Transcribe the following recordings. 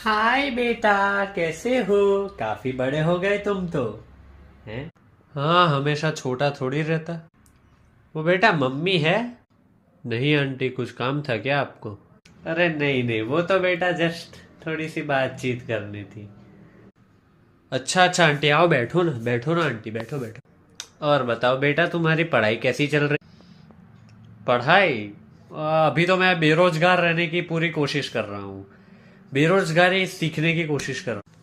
हाय बेटा, कैसे हो? काफी बड़े हो गए तुम तो। हैं? हाँ, हमेशा छोटा थोड़ी रहता। वो बेटा मम्मी है। नहीं आंटी, कुछ काम था क्या आपको? अरे नहीं नहीं, वो तो बेटा जस्ट थोड़ी सी बातचीत करनी थी। अच्छा अच्छा आंटी, आओ बैठो ना आंटी, बैठो बैठो। और बताओ बेटा, तुम्हारी पढ़ाई कैसी चल रही? पढ़ाई? अभी तो मैं बेरोजगार रहने की पूरी कोशिश कर रहा हूँ। बेरोजगारी सीखने की कोशिश कर रहा हूँ।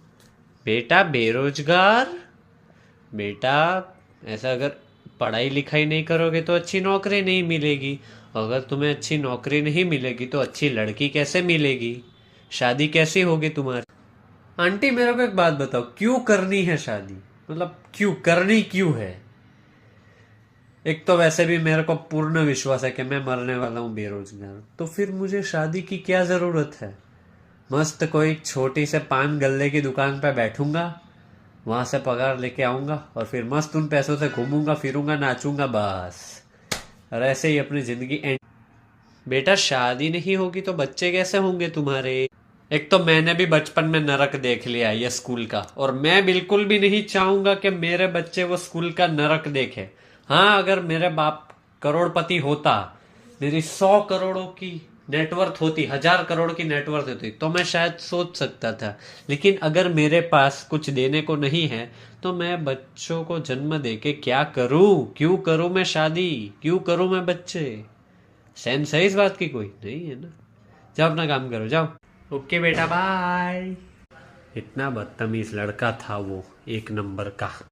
बेटा बेरोजगार? बेटा, ऐसा अगर पढ़ाई लिखाई नहीं करोगे तो अच्छी नौकरी नहीं मिलेगी। अगर तुम्हें अच्छी नौकरी नहीं मिलेगी तो अच्छी लड़की कैसे मिलेगी? शादी कैसी होगी तुम्हारी? आंटी मेरे को एक बात बताओ, क्यों करनी है शादी? मतलब क्यों करनी क्यों है? एक तो वैसे भी मेरे को पूर्ण विश्वास है कि मैं मरने वाला हूँ बेरोजगार, तो फिर मुझे शादी की क्या जरूरत है? मस्त कोई छोटी से पान गल्ले की दुकान पे बैठूंगा, वहां से पगार लेके आऊंगा और फिर मस्त उन पैसों से घूमूंगा फिरूंगा नाचूंगा बस। और ऐसे ही अपनी जिंदगी एंड। बेटा शादी नहीं होगी तो बच्चे कैसे होंगे तुम्हारे? एक तो मैंने भी बचपन में नरक देख लिया ये स्कूल का, और मैं बिल्कुल भी नहीं चाहूंगा कि मेरे बच्चे वो स्कूल का नरक देखे। हाँ, अगर मेरे बाप करोड़पति होता, मेरी 100 करोड़ों की नेटवर्थ होती, 1000 करोड़ की नेटवर्थ होती, तो मैं शायद सोच सकता था। लेकिन अगर मेरे पास कुछ देने को नहीं है, तो मैं बच्चों को जन्म दे के क्या करूं? क्यों करूं मैं शादी? क्यों करूं मैं बच्चे? सेंस है इस बात की? कोई नहीं है ना। जाओ अपना काम करो, जाओ। ओके बेटा, बाय। इतना बदतमीज लड़का था वो, एक नंबर का।